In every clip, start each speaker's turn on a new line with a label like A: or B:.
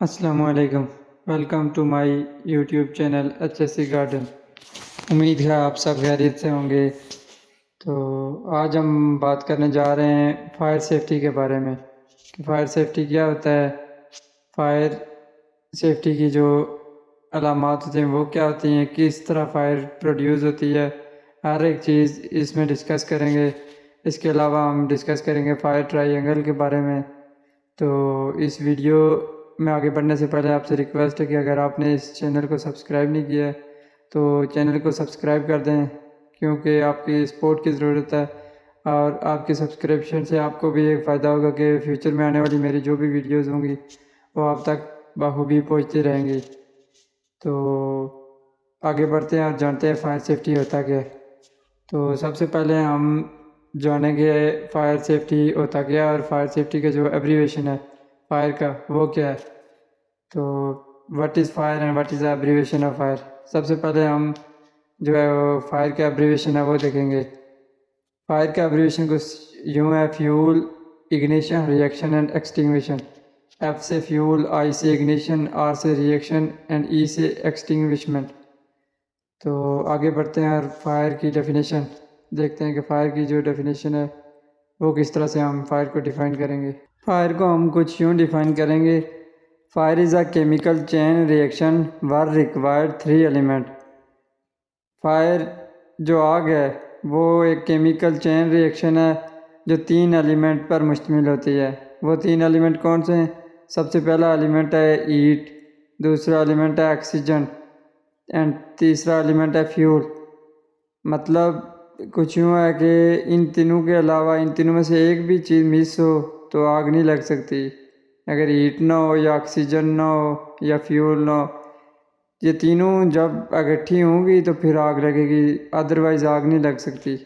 A: अस्सलामुअलैकुम। Welcome to my YouTube channel HSC garden. उम्मीद है आप सब खैरियत से होंगे। तो आज हम बात करने जा रहे हैं फायर सेफ्टी के बारे में कि फायर सेफ्टी क्या होता है, फायर सेफ्टी की जो अलामात होती हैं वो क्या होती हैं, किस तरह फायर प्रोड्यूस होती है, हर एक चीज़ इसमें डिस्कस करेंगे। इसके अलावा हम डिस्कस करेंगे फायर ट्रायंगल के बारे में। तो इस वीडियो में आगे बढ़ने से पहले आपसे रिक्वेस्ट है कि अगर आपने इस चैनल को सब्सक्राइब नहीं किया है तो चैनल को सब्सक्राइब कर दें, क्योंकि आपकी सपोर्ट की ज़रूरत है और आपके सब्सक्रिप्शन से आपको भी एक फ़ायदा होगा कि फ्यूचर में आने वाली मेरी जो भी वीडियोस होंगी वो आप तक बखूबी पहुंचती रहेंगी। तो आगे बढ़ते हैं और जानते हैं फायर सेफ्टी होता क्या है। तो सबसे पहले हम जानेंगे फायर सेफ्टी होता क्या है और फायर सेफ्टी का जो एब्रीवेशन है फायर का वो क्या है। तो what is fire and what is the abbreviation of fire. सबसे पहले हम जो है वो फायर का एब्रीवेशन है वो देखेंगे। फायर का एब्रीवेशन कुछ यूँ है: fuel, ignition, reaction and extinguishing. F से फ्यूल, आई से इग्निशन, आर से रिएक्शन एंड ई से एक्सटिंग्विशमेंट। तो आगे बढ़ते हैं और फायर की डेफिनेशन देखते हैं कि फायर की जो डेफिनेशन है वो किस तरह से हम फायर को डिफ़ाइन करेंगे। फायर को हम कुछ यूँ डिफ़ाइन करेंगे: fire is a chemical chain reaction were required 3 element. Fire जो आग है वो एक केमिकल चेन रिएक्शन है जो 3 एलिमेंट पर मुश्तमिल होती है। वो 3 एलिमेंट कौन से हैं? सबसे पहला एलिमेंट है हीट, दूसरा एलिमेंट है ऑक्सीजन एंड तीसरा एलिमेंट है फ्यूल। मतलब कुछ यूँ है कि इन तीनों के अलावा इन तीनों में से एक भी चीज़ मिस हो तो आग नहीं लग सकती। अगर हीट ना हो या ऑक्सीजन ना हो या फ्यूल ना हो, ये तीनों जब इकट्ठी होंगी तो फिर आग लगेगी, अदरवाइज़ आग नहीं लग सकती।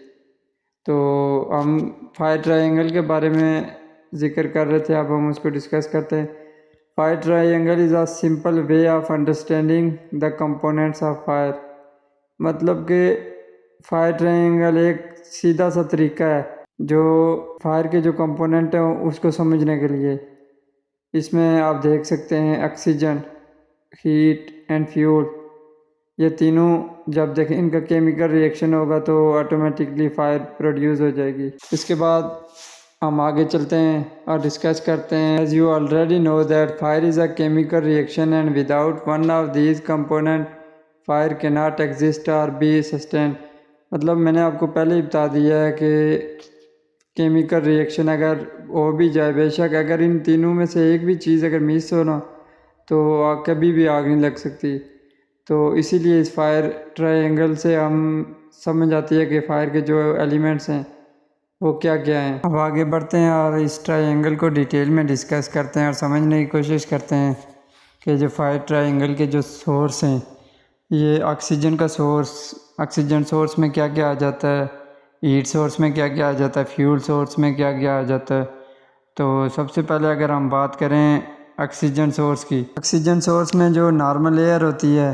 A: तो हम फायर ट्रायंगल के बारे में ज़िक्र कर रहे थे, अब हम उसको डिस्कस करते हैं। Fire triangle is a simple way of understanding the components of fire. मतलब कि फायर ट्रायंगल एक सीधा सा तरीका है जो फायर के जो कंपोनेंट हैं उसको समझने के लिए। इसमें आप देख सकते हैं ऑक्सीजन, हीट एंड फ्यूल, ये तीनों जब देखें इनका केमिकल रिएक्शन होगा तो ऑटोमेटिकली फायर प्रोड्यूस हो जाएगी। इसके बाद हम आगे चलते हैं और डिस्कस करते हैं। As you already know that fire is a chemical reaction and without one of these component fire can not exist और बी सस्टेन। मतलब मैंने आपको पहले ही बता दिया है कि केमिकल रिएक्शन अगर हो भी जाए, बेशक अगर इन तीनों में से एक भी चीज़ अगर मिस हो ना तो कभी भी आग नहीं लग सकती। तो इसीलिए इस फायर ट्रायंगल से हम समझ आती है कि फायर के जो एलिमेंट्स हैं वो क्या क्या हैं। अब आगे बढ़ते हैं और इस ट्रायंगल को डिटेल में डिस्कस करते हैं और समझने की कोशिश करते हैं कि जो फायर ट्रायंगल के जो सोर्स हैं, ये ऑक्सीजन का सोर्स, ऑक्सीजन सोर्स में क्या क्या आ जाता है, हीट सोर्स में क्या क्या आ जाता है, फ्यूल सोर्स में क्या क्या आ जाता है। तो सबसे पहले अगर हम बात करें ऑक्सीजन सोर्स की, ऑक्सीजन सोर्स में जो नॉर्मल एयर होती है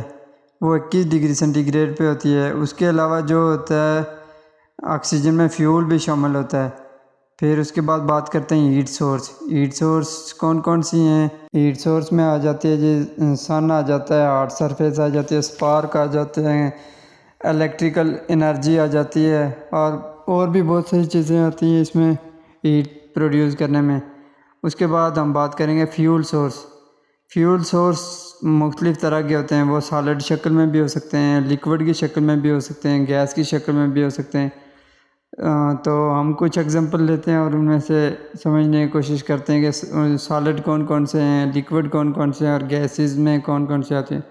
A: वो 21 डिग्री सेंटीग्रेड पे होती है। उसके अलावा जो होता है ऑक्सीजन में फ्यूल भी शामिल होता है। फिर उसके बाद बात करते हैं हीट सोर्स। हीट सोर्स कौन कौन सी हैं? हीट सोर्स में आ जाती है जी सन आ जाता है, हार्ड सरफेस आ जाती है, स्पार्क आ जाते हैं, इलेक्ट्रिकल एनर्जी आ जाती है और भी बहुत सारी चीज़ें आती हैं इसमें हीट प्रोड्यूस करने में। उसके बाद हम बात करेंगे फ्यूल सोर्स। फ्यूल सोर्स मुख्तलिफ़ तरह के होते हैं, वो सॉलिड शक्ल में भी हो सकते हैं, लिक्विड की शक्ल में भी हो सकते हैं, गैस की शक्ल में भी हो सकते हैं। तो हम कुछ एग्जांपल लेते हैं और उनमें से समझने की कोशिश करते हैं कि सॉलिड कौन कौन से हैं, लिक्विड कौन कौन से हैं और गैसेस में कौन कौन से आते हैं।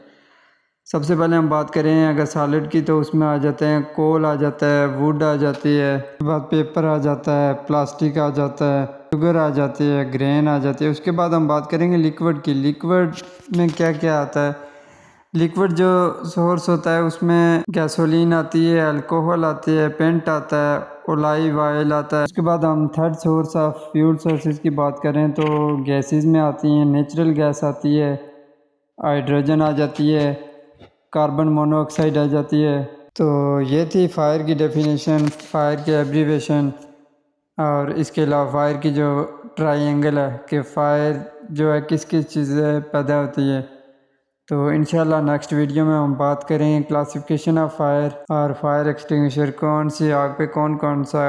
A: सबसे पहले हम बात करें अगर सॉलिड की तो उसमें आ जाते हैं कोल आ जाता है, वुड आ जाती है, उसके बाद पेपर आ जाता है, प्लास्टिक आ जाता है, शुगर आ जाती है, ग्रेन आ जाती है। उसके बाद हम बात करेंगे लिक्विड की। लिक्विड में क्या क्या आता है? लिक्विड जो सोर्स होता है उसमें गैसोलीन आती है, अल्कोहल आती है, पेंट आता है, ओलिव ऑयल आता है। उसके बाद हम third source of fuel sources की बात करें तो गैसेस में आती हैं, नेचुरल गैस आती है, हाइड्रोजन आ जाती है, कार्बन मोनोऑक्साइड आ जाती है। तो ये थी फायर की डेफिनेशन, फायर के एब्रीवेशन और इसके अलावा फायर की जो ट्रायंगल है कि फायर जो है किस किस चीज़ें पैदा होती है। तो इंशाल्लाह नेक्स्ट वीडियो में हम बात करेंगे क्लासिफिकेशन ऑफ फायर और फायर एक्सटिंग्विशर, कौन सी आग पे कौन कौन सा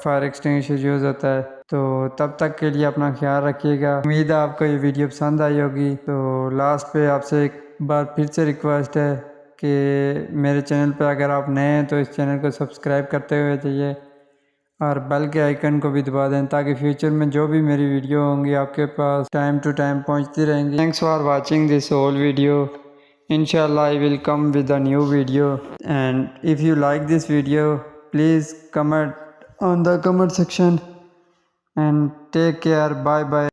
A: फायर एक्सटिंग्विशर यूज़ होता है। तो तब तक के लिए अपना ख्याल रखिएगा। उम्मीद है आपको ये वीडियो पसंद आई होगी। तो लास्ट पे आपसे एक बार फिर से रिक्वेस्ट है कि मेरे चैनल पर अगर आप नए हैं तो इस चैनल को सब्सक्राइब करते हुए जाइए और बेल के आइकन को भी दबा दें ताकि फ्यूचर में जो भी मेरी वीडियो होंगी आपके पास टाइम टू टाइम पहुंचती रहेंगी। Thanks for watching this whole video. Inshallah I will come with a new video, and if you like this video please comment on the comment section and take care. Bye bye.